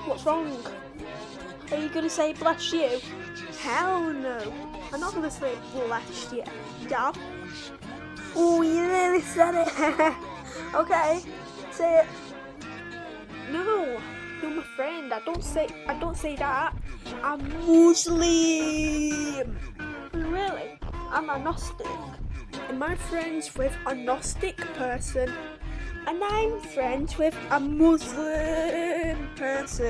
What's wrong? Are you gonna say bless you? Hell no. I'm not gonna say bless you. Yeah. Oh, you nearly said it. Okay, say it. No, you're my friend. I don't say that. I'm Muslim. Really? I'm agnostic. Am I friends with a Gnostic person? And I'm friends with a Muslim person.